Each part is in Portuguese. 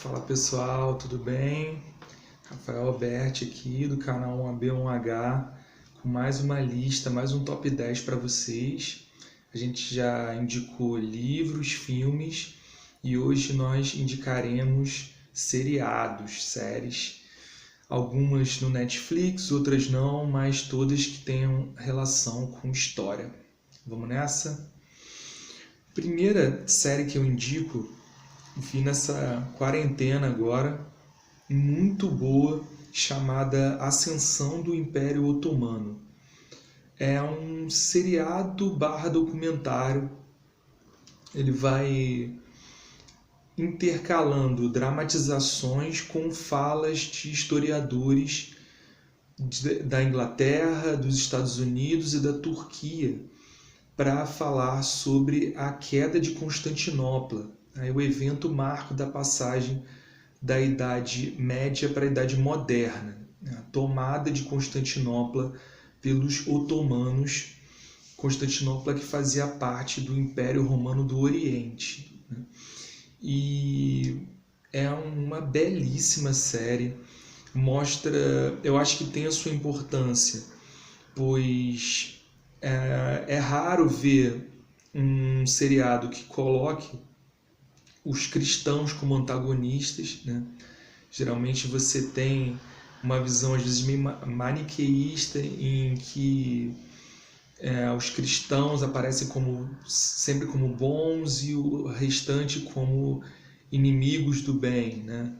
Fala pessoal, tudo bem? Rafael Alberti aqui do canal 1AB1H com mais uma lista, mais um top 10 para vocês. A gente já indicou livros, filmes e hoje nós indicaremos seriados, séries. Algumas no Netflix, outras não, mas todas que tenham relação com história. Vamos nessa? Primeira série que eu indico, vi nessa quarentena agora, muito boa, chamada Ascensão do Império Otomano. É um seriado barra documentário. Ele vai intercalando dramatizações com falas de historiadores da Inglaterra, dos Estados Unidos e da Turquia para falar sobre a queda de Constantinopla, o evento marco da passagem da Idade Média para a Idade Moderna, a tomada de Constantinopla pelos otomanos, Constantinopla que fazia parte do Império Romano do Oriente. E é uma belíssima série, mostra, eu acho que tem a sua importância, pois é raro ver um seriado que coloque os cristãos como antagonistas, né? Geralmente você tem uma visão às vezes meio maniqueísta em que os cristãos aparecem sempre como bons e o restante como inimigos do bem, né?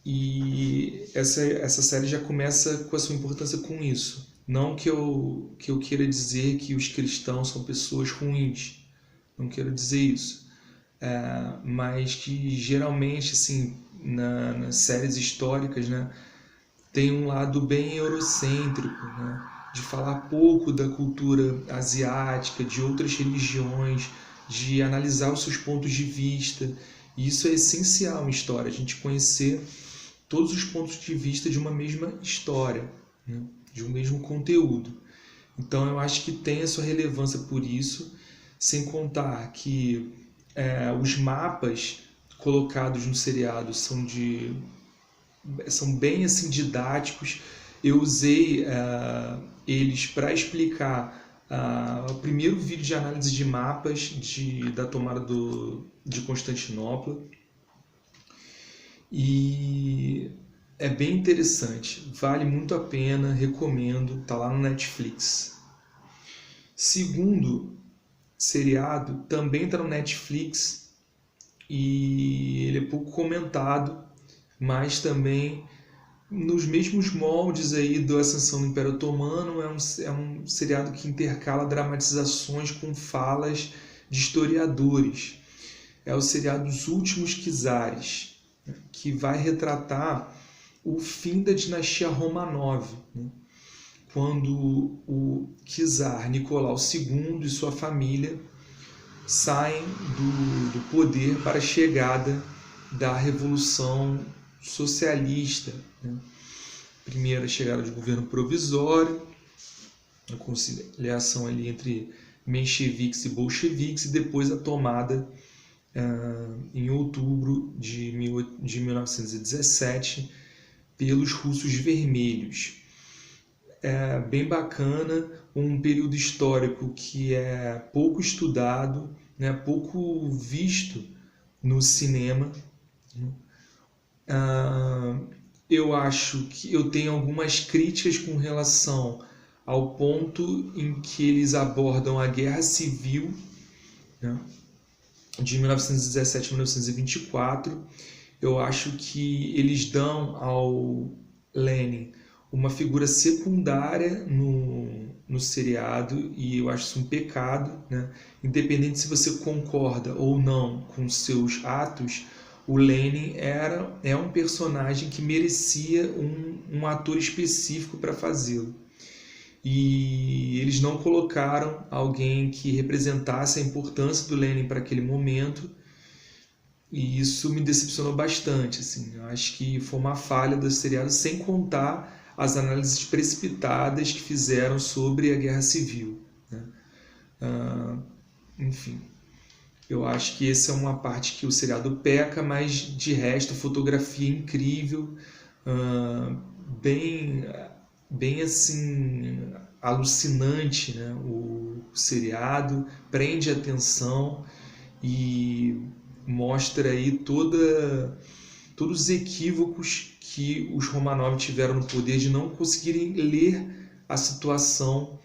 E essa série já começa com a sua importância com isso. Não que eu queira dizer que os cristãos são pessoas ruins, não quero dizer isso. Mas que geralmente, assim, nas séries históricas, né, tem um lado bem eurocêntrico, né, de falar pouco da cultura asiática, de outras religiões, de analisar os seus pontos de vista. E isso é essencial em história, a gente conhecer todos os pontos de vista de uma mesma história, né, de um mesmo conteúdo. Então eu acho que tem a sua relevância por isso, sem contar que os mapas colocados no seriado são bem assim didáticos. Eu usei eles para explicar o primeiro vídeo de análise de mapas da tomada de Constantinopla. E é bem interessante, vale muito a pena, recomendo, está lá no Netflix. Segundo seriado também está no Netflix e ele é pouco comentado, mas também nos mesmos moldes aí do Ascensão do Império Otomano. É um seriado que intercala dramatizações com falas de historiadores. É o seriado Os Últimos Czares, que vai retratar o fim da dinastia Romanov, né? Quando o czar Nicolau II e sua família saem do poder para a chegada da Revolução Socialista, né? Primeiro a chegada de governo provisório, a conciliação ali entre mencheviques e bolcheviques, e depois a tomada em outubro de 1917 pelos russos vermelhos. É bem bacana, um período histórico que é pouco estudado, né, pouco visto no cinema. Eu acho que eu tenho algumas críticas com relação ao ponto em que eles abordam a Guerra Civil, né, de 1917 a 1924. Eu acho que eles dão ao Lenin uma figura secundária no seriado, e eu acho isso um pecado, né? Independente se você concorda ou não com seus atos, o Lenin é um personagem que merecia um ator específico para fazê-lo. E eles não colocaram alguém que representasse a importância do Lenin para aquele momento, e isso me decepcionou bastante. Assim. Eu acho que foi uma falha do seriado, sem contar as análises precipitadas que fizeram sobre a Guerra Civil, né? Enfim, Eu acho que essa é uma parte que o seriado peca, mas de resto, fotografia incrível, uh, bem, bem assim, alucinante, né? O seriado prende a atenção e mostra aí todos os equívocos que os Romanov tiveram no poder de não conseguirem ler a situação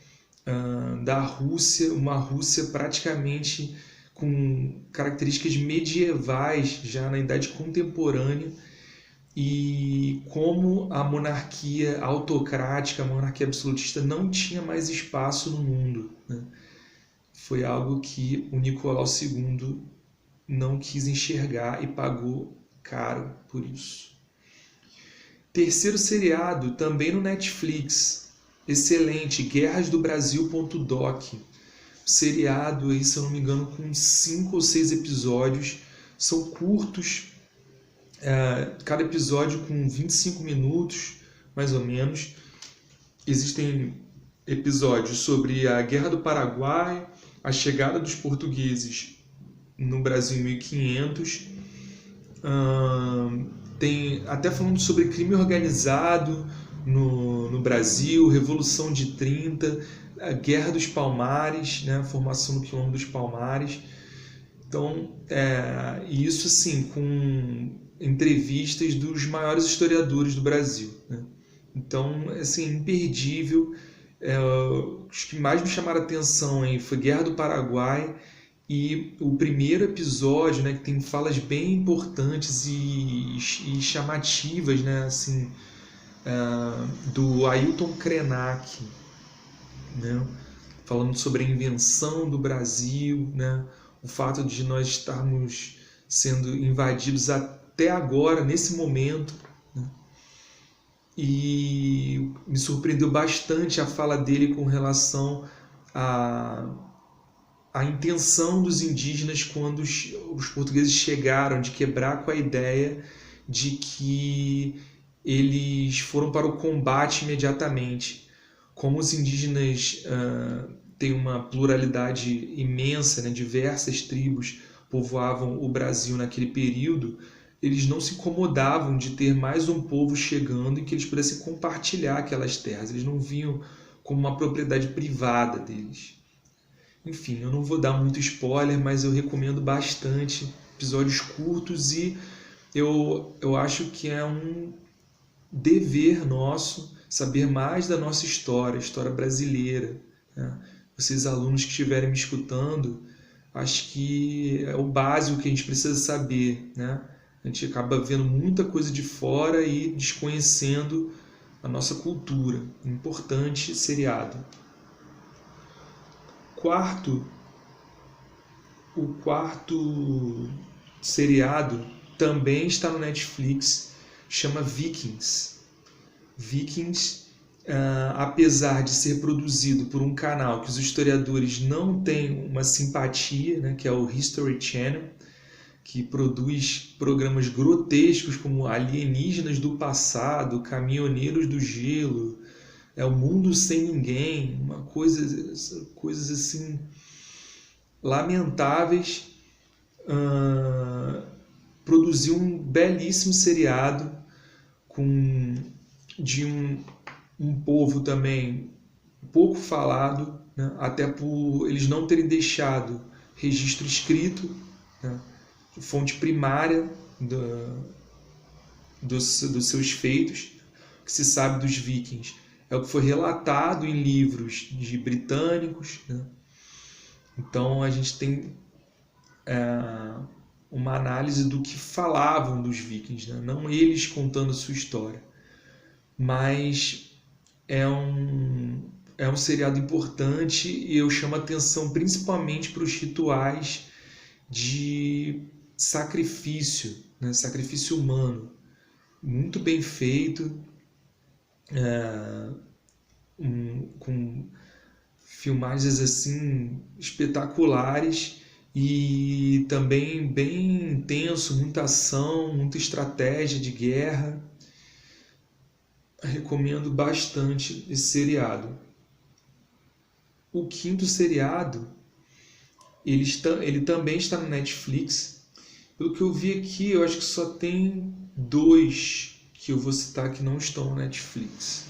da Rússia, uma Rússia praticamente com características medievais já na Idade Contemporânea, e como a monarquia autocrática, a monarquia absolutista não tinha mais espaço no mundo, né? Foi algo que o Nicolau II não quis enxergar e pagou caro por isso. Terceiro seriado, também no Netflix, excelente, Guerras do Brasil.doc. Seriado aí, se eu não me engano, com 5 ou 6 episódios, são curtos, cada episódio com 25 minutos, mais ou menos. Existem episódios sobre a Guerra do Paraguai, a chegada dos portugueses no Brasil em 1500, tem até falando sobre crime organizado no Brasil, Revolução de 30, a Guerra dos Palmares, né, a formação do Quilombo dos Palmares. Então, isso assim, com entrevistas dos maiores historiadores do Brasil, né? Então, assim, imperdível. Os que mais me chamaram a atenção aí foi Guerra do Paraguai e o primeiro episódio, né, que tem falas bem importantes e chamativas, né, assim, do Ailton Krenak, né, falando sobre a invenção do Brasil, né, o fato de nós estarmos sendo invadidos até agora, nesse momento, né? E me surpreendeu bastante a fala dele com relação à intenção dos indígenas quando os portugueses chegaram, de quebrar com a ideia de que eles foram para o combate imediatamente. Como os indígenas têm uma pluralidade imensa, né, diversas tribos povoavam o Brasil naquele período, eles não se incomodavam de ter mais um povo chegando e que eles pudessem compartilhar aquelas terras. Eles não viam como uma propriedade privada deles. Enfim, eu não vou dar muito spoiler, mas eu recomendo bastante, episódios curtos, e eu acho que é um dever nosso saber mais da nossa história brasileira, né? Vocês alunos que estiverem me escutando, acho que é o básico que a gente precisa saber, né? A gente acaba vendo muita coisa de fora e desconhecendo a nossa cultura. Importante seriado. O quarto seriado também está no Netflix, chama Vikings. Vikings, apesar de ser produzido por um canal que os historiadores não têm uma simpatia, né, que é o History Channel, que produz programas grotescos como Alienígenas do Passado, Caminhoneiros do Gelo, O Mundo Sem Ninguém, coisas assim lamentáveis. Produziu um belíssimo seriado de um povo também pouco falado, né, até por eles não terem deixado registro escrito, né, fonte primária dos seus feitos. O que se sabe dos vikings é o que foi relatado em livros de britânicos, né? Então a gente tem uma análise do que falavam dos vikings, né? Não eles contando a sua história, mas é um seriado importante, e eu chamo a atenção principalmente para os rituais de sacrifício, né? Sacrifício humano, muito bem feito, com filmagens assim espetaculares e também bem intenso, muita ação, muita estratégia de guerra. Recomendo bastante esse seriado. O quinto seriado Ele também está no Netflix. Pelo que eu vi aqui, eu acho que só tem 2 que eu vou citar que não estão no Netflix.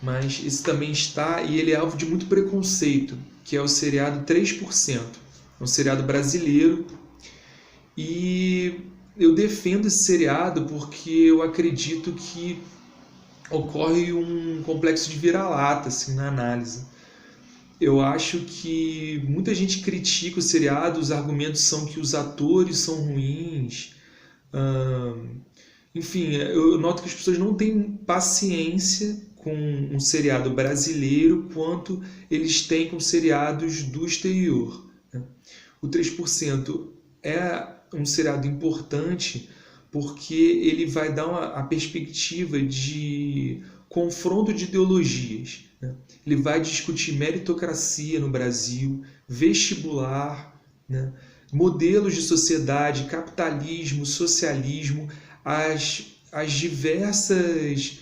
Mas esse também está, e ele é alvo de muito preconceito, que é o seriado 3%. É um seriado brasileiro. E eu defendo esse seriado porque eu acredito que ocorre um complexo de vira-lata assim, na análise. Eu acho que muita gente critica o seriado, os argumentos são que os atores são ruins. Enfim, eu noto que as pessoas não têm paciência com um seriado brasileiro quanto eles têm com seriados do exterior. O 3% é um seriado importante porque ele vai dar a perspectiva de confronto de ideologias. Ele vai discutir meritocracia no Brasil, vestibular, modelos de sociedade, capitalismo, socialismo, as diversas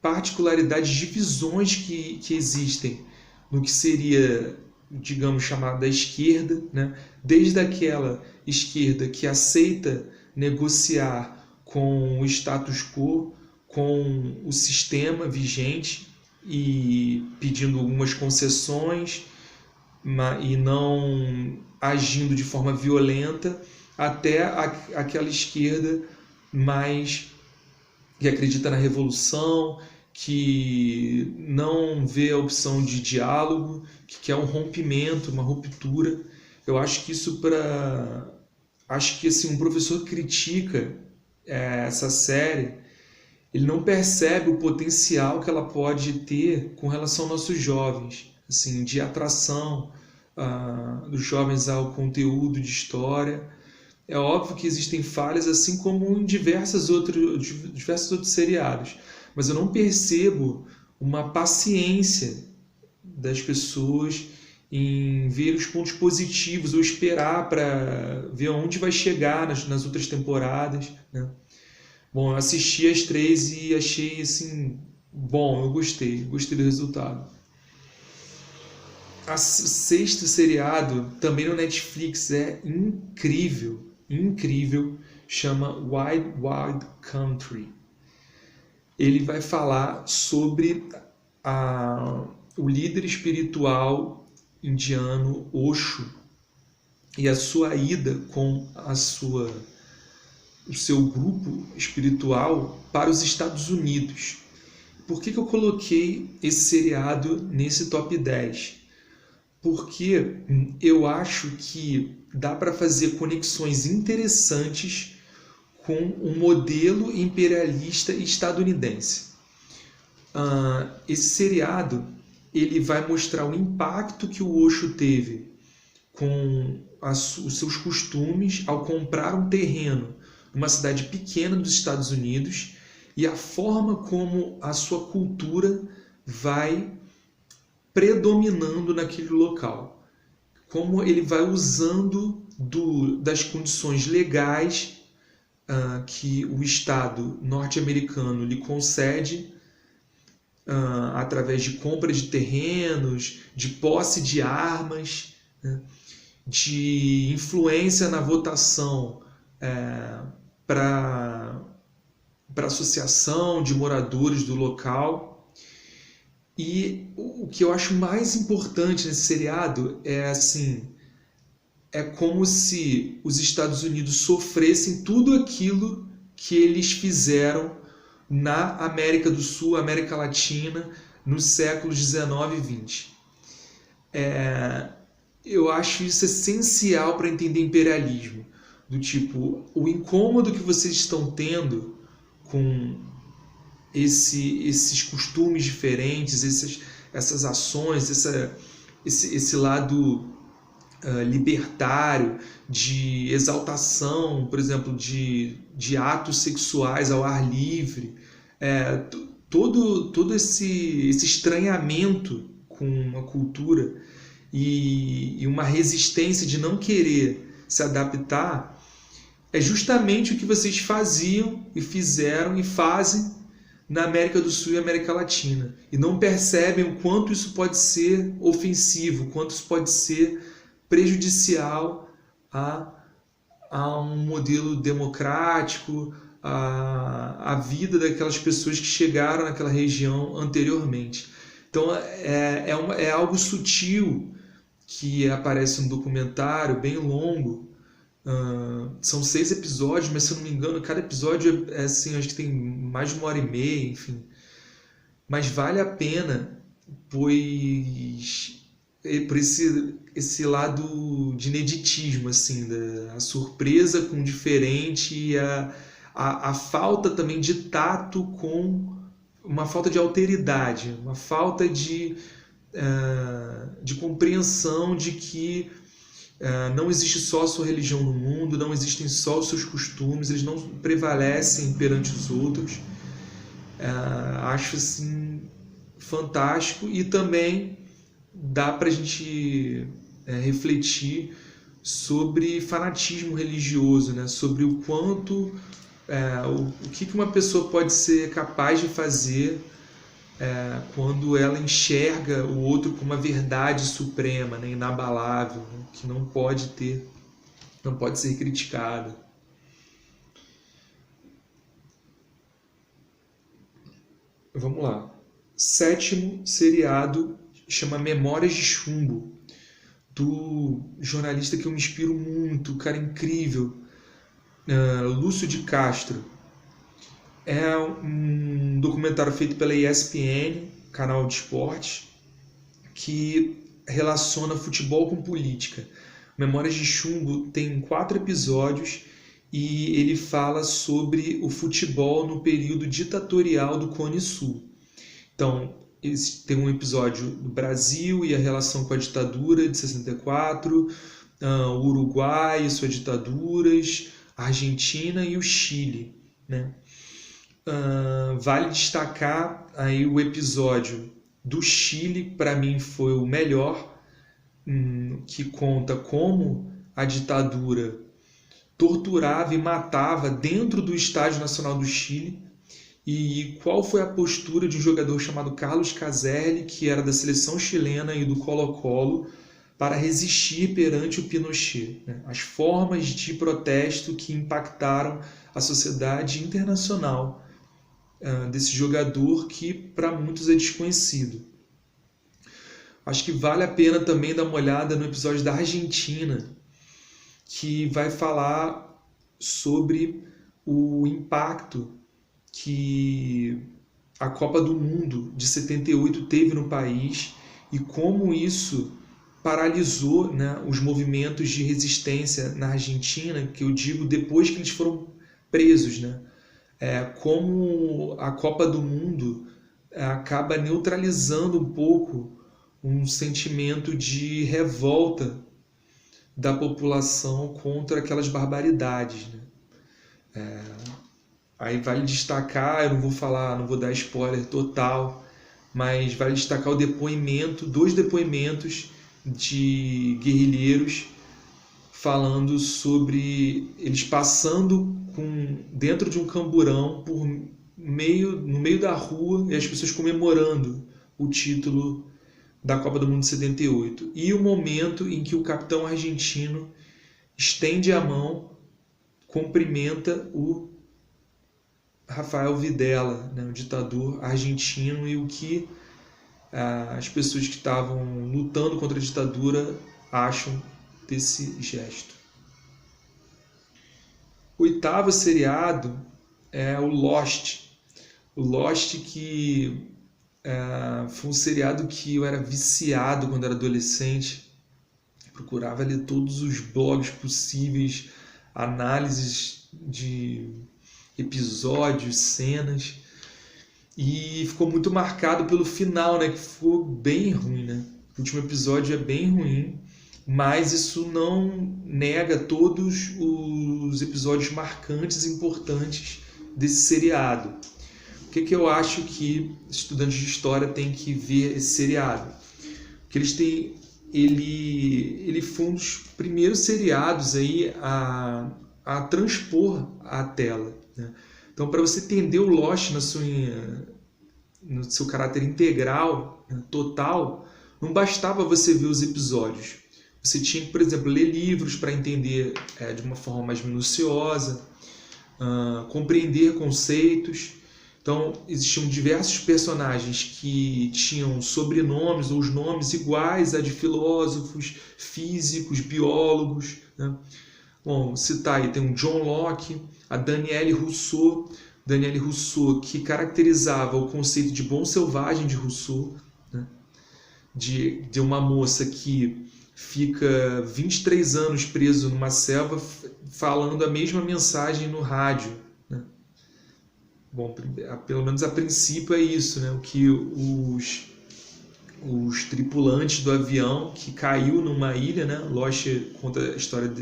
particularidades, divisões que existem no que seria, digamos, chamado da esquerda, desde aquela esquerda que aceita negociar com o status quo, com o sistema vigente e pedindo algumas concessões e não agindo de forma violenta, até aquela esquerda mais que acredita na revolução, que não vê a opção de diálogo, que quer um rompimento, uma ruptura. Eu acho que assim, um professor critica essa série, ele não percebe o potencial que ela pode ter com relação aos nossos jovens, assim, de atração dos jovens ao conteúdo de história. É óbvio que existem falhas, assim como em diversos outros seriados, mas eu não percebo uma paciência das pessoas em ver os pontos positivos ou esperar para ver onde vai chegar nas outras temporadas. Bom, eu assisti as 3 e achei assim, bom, eu gostei do resultado. O 6º seriado, também no Netflix, é incrível, chama Wild Wild Country. Ele vai falar sobre o líder espiritual indiano Osho e a sua ida com o seu grupo espiritual para os Estados Unidos. Por que eu coloquei esse seriado nesse top 10? Porque eu acho que dá para fazer conexões interessantes com o modelo imperialista estadunidense. Esse seriado ele vai mostrar o impacto que o Osho teve com os seus costumes ao comprar um terreno numa cidade pequena dos Estados Unidos e a forma como a sua cultura vai predominando naquele local. Como ele vai usando das condições legais que o Estado norte-americano lhe concede através de compra de terrenos, de posse de armas, de influência na votação para a associação de moradores do local. E o que eu acho mais importante nesse seriado é como se os Estados Unidos sofressem tudo aquilo que eles fizeram na América do Sul, América Latina, nos séculos 19 e 20. Eu acho isso essencial para entender imperialismo. Do tipo, o incômodo que vocês estão tendo com esses costumes diferentes, essas ações, esse lado libertário, de exaltação, por exemplo, de atos sexuais ao ar livre, todo esse estranhamento com a cultura e uma resistência de não querer se adaptar, é justamente o que vocês faziam e fizeram e fazem na América do Sul e América Latina, e não percebem o quanto isso pode ser ofensivo, o quanto isso pode ser prejudicial a um modelo democrático, a vida daquelas pessoas que chegaram naquela região anteriormente. Então é algo sutil que aparece no documentário, bem longo. São 6 episódios, mas se eu não me engano, cada episódio é assim, acho que tem mais de 1h30, enfim. Mas vale a pena, pois por esse lado de ineditismo, assim, a surpresa com o diferente e a falta também de tato com uma falta de alteridade, uma falta de compreensão de que não existe só a sua religião no mundo, não existem só os seus costumes, eles não prevalecem perante os outros. Acho assim fantástico, e também dá para a gente refletir sobre fanatismo religioso, né? Sobre o quanto, o que uma pessoa pode ser capaz de fazer quando ela enxerga o outro como uma verdade suprema, né? Inabalável, né? Que não pode ser criticada. Vamos lá. 7º seriado chama Memórias de Chumbo, do jornalista que eu me inspiro muito, cara incrível, Lúcio de Castro. É um documentário feito pela ESPN, canal de esportes, que relaciona futebol com política. Memórias de Chumbo tem 4 episódios e ele fala sobre o futebol no período ditatorial do Cone Sul. Então, tem um episódio do Brasil e a relação com a ditadura de 64, o Uruguai e suas ditaduras, a Argentina e o Chile, né? Vale destacar aí o episódio do Chile, para mim foi o melhor, que conta como a ditadura torturava e matava dentro do Estádio Nacional do Chile, e qual foi a postura de um jogador chamado Carlos Caselli, que era da seleção chilena e do Colo-Colo, para resistir perante o Pinochet, né? As formas de protesto que impactaram a sociedade internacional desse jogador, que para muitos é desconhecido. Acho que vale a pena também dar uma olhada no episódio da Argentina, que vai falar sobre o impacto que a Copa do Mundo de 78 teve no país e como isso paralisou, né, os movimentos de resistência na Argentina, que eu digo depois que eles foram presos, né? Como a Copa do Mundo acaba neutralizando um pouco um sentimento de revolta da população contra aquelas barbaridades, né? Aí vale destacar, eu não vou dar spoiler total, mas vale destacar dois depoimentos de guerrilheiros falando sobre eles passando dentro de um camburão no meio da rua, e as pessoas comemorando o título da Copa do Mundo de 78. E o momento em que o capitão argentino estende a mão, cumprimenta o Rafael Videla, né, o ditador argentino, e o que as pessoas que estavam lutando contra a ditadura acham desse gesto. O 8º seriado é o Lost. O Lost, que foi um seriado que eu era viciado quando era adolescente. Procurava ler todos os blogs possíveis, análises de episódios, cenas, e ficou muito marcado pelo final, né, que ficou bem ruim, né? O último episódio é bem ruim, mas isso não nega todos os episódios marcantes e importantes desse seriado. O que eu acho que estudantes de história têm que ver esse seriado? Porque ele foi um dos primeiros seriados aí a transpor a tela, né? Então, para você entender o Lost no seu caráter integral, né, total, não bastava você ver os episódios. Você tinha que, por exemplo, ler livros para entender de uma forma mais minuciosa, compreender conceitos. Então, existiam diversos personagens que tinham sobrenomes ou os nomes iguais a de filósofos, físicos, biólogos, né? Bom, citar aí, tem o John Locke, a Danielle Rousseau, que caracterizava o conceito de bom selvagem de Rousseau, né? de uma moça que fica 23 anos preso numa selva falando a mesma mensagem no rádio, né? Bom, pelo menos a princípio é isso, né? O que os tripulantes do avião que caiu numa ilha, né? Lost conta a história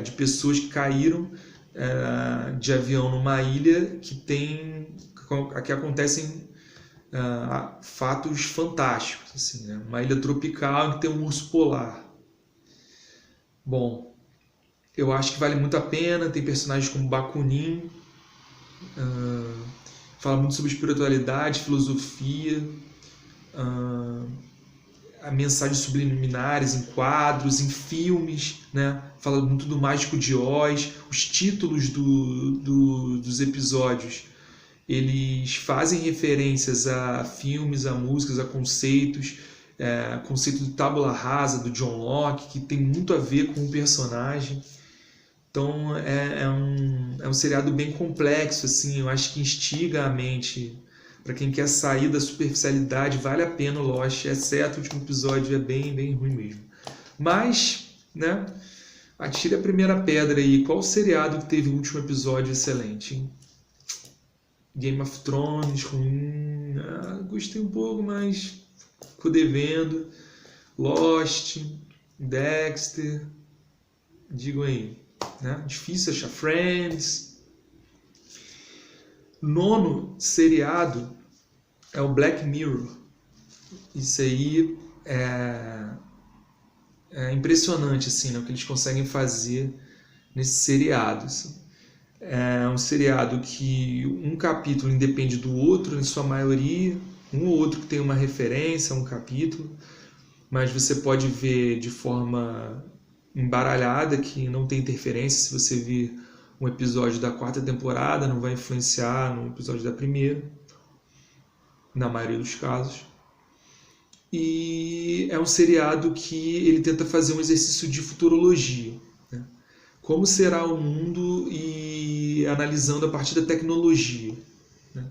de pessoas que caíram de avião numa ilha que acontecem fatos fantásticos, assim, né? Uma ilha tropical que tem um urso polar. Bom, eu acho que vale muito a pena. Tem personagens como Bakunin, fala muito sobre espiritualidade, filosofia, a mensagens subliminares em quadros, em filmes, né? Fala muito do Mágico de Oz. Os títulos dos episódios, eles fazem referências a filmes, a músicas, a conceitos. Conceito de tábula rasa do John Locke, que tem muito a ver com o personagem. Então é um seriado bem complexo, assim. Eu acho que instiga a mente. Para quem quer sair da superficialidade, vale a pena o Lost, exceto o último episódio, é bem, bem ruim mesmo. Mas, né, atire a primeira pedra aí. Qual seriado que teve o último episódio excelente, hein? Game of Thrones, ruim. Gostei um pouco, mas ficou devendo. Lost, Dexter, digam aí, né? Difícil achar. Friends. Nono seriado é o Black Mirror. Isso aí é impressionante, assim, né, o que eles conseguem fazer nesse seriado. Assim. É um seriado que um capítulo independe do outro, em sua maioria, um ou outro que tem uma referência a um capítulo, mas você pode ver de forma embaralhada, que não tem interferência. Se você vir um episódio da 4ª temporada, não vai influenciar no episódio da 1ª, na maioria dos casos. E é um seriado que ele tenta fazer um exercício de futurologia, né? Como será o mundo e analisando a partir da tecnologia, né?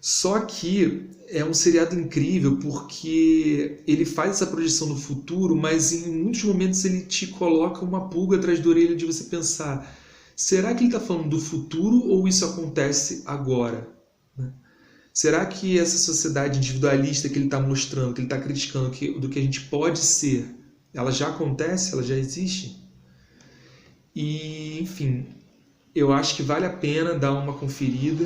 Só que é um seriado incrível porque ele faz essa projeção no futuro, mas em muitos momentos ele te coloca uma pulga atrás da orelha de você pensar: será que ele está falando do futuro ou isso acontece agora? Será que essa sociedade individualista que ele está mostrando, que ele está criticando, do que a gente pode ser, ela já acontece, ela já existe? E, enfim, eu acho que vale a pena dar uma conferida.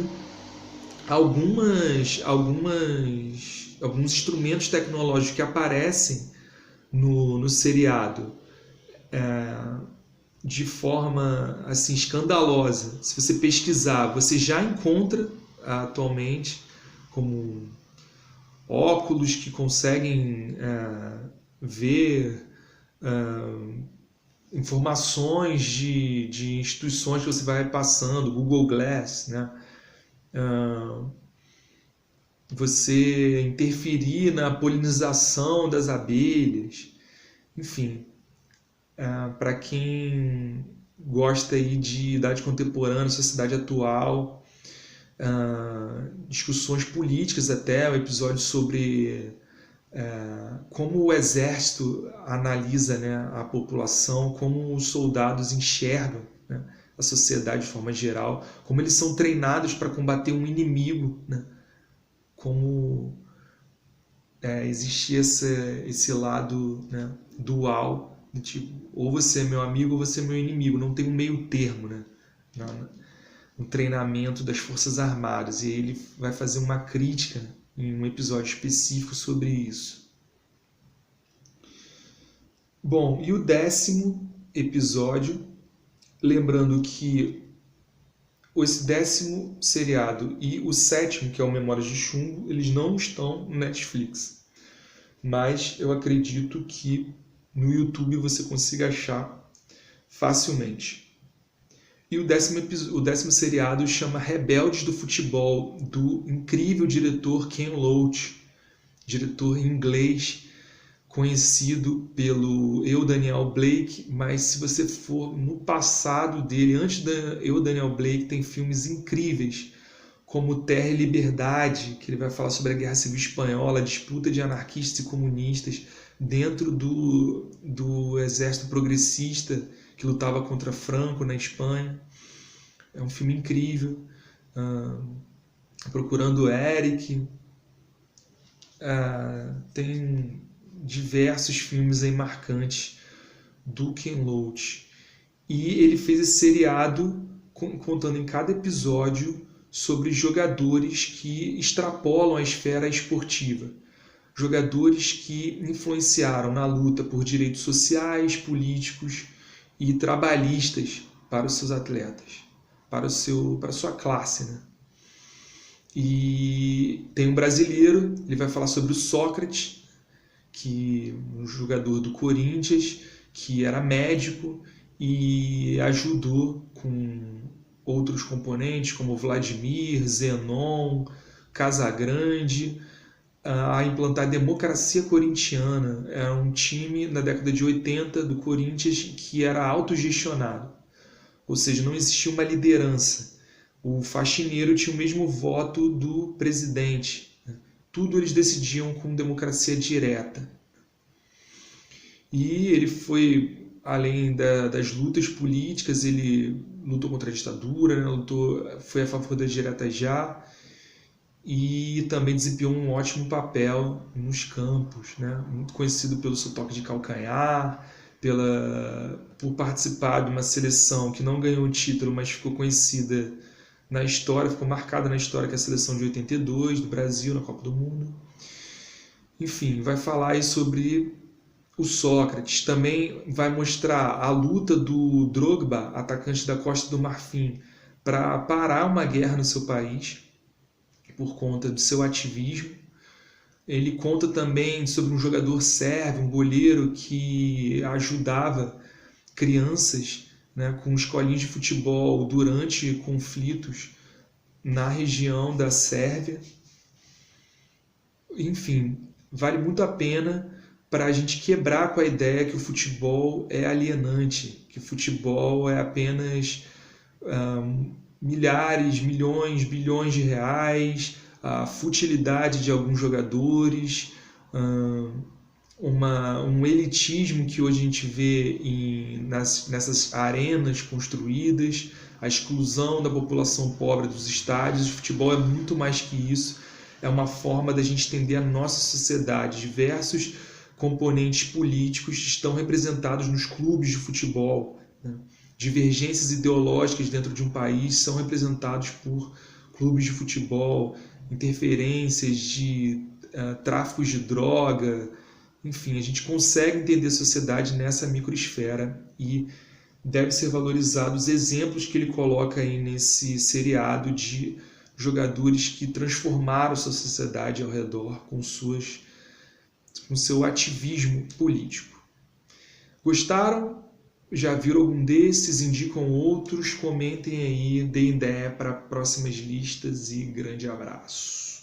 Alguns instrumentos tecnológicos que aparecem no seriado de forma assim escandalosa. Se você pesquisar, você já encontra atualmente, como óculos que conseguem ver informações de instituições que você vai passando, Google Glass, né? Você interferir na polinização das abelhas, enfim, para quem gosta aí de idade contemporânea, sociedade atual, discussões políticas até, um episódio sobre como o exército analisa, né, a população, como os soldados enxergam, né, a sociedade de forma geral, como eles são treinados para combater um inimigo, né, como existe esse lado, né, dual, tipo, ou você é meu amigo ou você é meu inimigo, não tem um meio termo, né, no treinamento das Forças Armadas, e ele vai fazer uma crítica em um episódio específico sobre isso. Bom, e o 10º episódio, lembrando que esse 10º seriado e o 7º, que é o Memórias de Chumbo, eles não estão no Netflix. Mas eu acredito que no YouTube você consiga achar facilmente. E o 10º seriado chama Rebeldes do Futebol, do incrível diretor Ken Loach, diretor inglês, conhecido pelo Eu, Daniel Blake, mas se você for no passado dele, antes da Eu, Daniel Blake, tem filmes incríveis, como Terra e Liberdade, que ele vai falar sobre a Guerra Civil Espanhola, a disputa de anarquistas e comunistas dentro do exército progressista que lutava contra Franco na Espanha. É um filme incrível. Procurando Eric. Tem diversos filmes aí marcantes do Ken Loach. E ele fez esse seriado contando em cada episódio sobre jogadores que extrapolam a esfera esportiva. Jogadores que influenciaram na luta por direitos sociais, políticos e trabalhistas para os seus atletas, para a sua classe, né? E tem um brasileiro, ele vai falar sobre o Sócrates, um jogador do Corinthians, que era médico e ajudou com outros componentes, como Vladimir, Zenon, Casagrande, a implantar a democracia corintiana. Era um time na década de 80 do Corinthians que era autogestionado, ou seja, não existia uma liderança. O faxineiro tinha o mesmo voto do presidente. Tudo eles decidiam com democracia direta. E ele foi, além das lutas políticas, ele lutou contra a ditadura, né? Foi a favor da direta já, e também desempenhou um ótimo papel nos campos, né? Muito conhecido pelo seu toque de calcanhar, por participar de uma seleção que não ganhou o título, mas ficou conhecida na história, ficou marcada na história, que é a seleção de 82 do Brasil na Copa do Mundo. Enfim, vai falar aí sobre o Sócrates. Também vai mostrar a luta do Drogba, atacante da Costa do Marfim, para parar uma guerra no seu país, por conta do seu ativismo. Ele conta também sobre um jogador sérvio, um goleiro, que ajudava crianças, né, com escolinhas de futebol durante conflitos na região da Sérvia. Enfim, vale muito a pena para a gente quebrar com a ideia que o futebol é alienante, que o futebol é apenas milhares, milhões, bilhões de reais, a futilidade de alguns jogadores, um elitismo que hoje a gente vê nessas arenas construídas, a exclusão da população pobre dos estádios. O futebol é muito mais que isso, é uma forma da gente entender a nossa sociedade. Diversos componentes políticos estão representados nos clubes de futebol, né? Divergências ideológicas dentro de um país são representados por clubes de futebol, interferências de tráficos de droga. Enfim, a gente consegue entender a sociedade nessa microesfera e deve ser valorizado os exemplos que ele coloca aí nesse seriado de jogadores que transformaram sua sociedade ao redor com seu ativismo político. Gostaram? Já viram algum desses? Indicam outros? Comentem aí, deem ideia para próximas listas e grande abraço.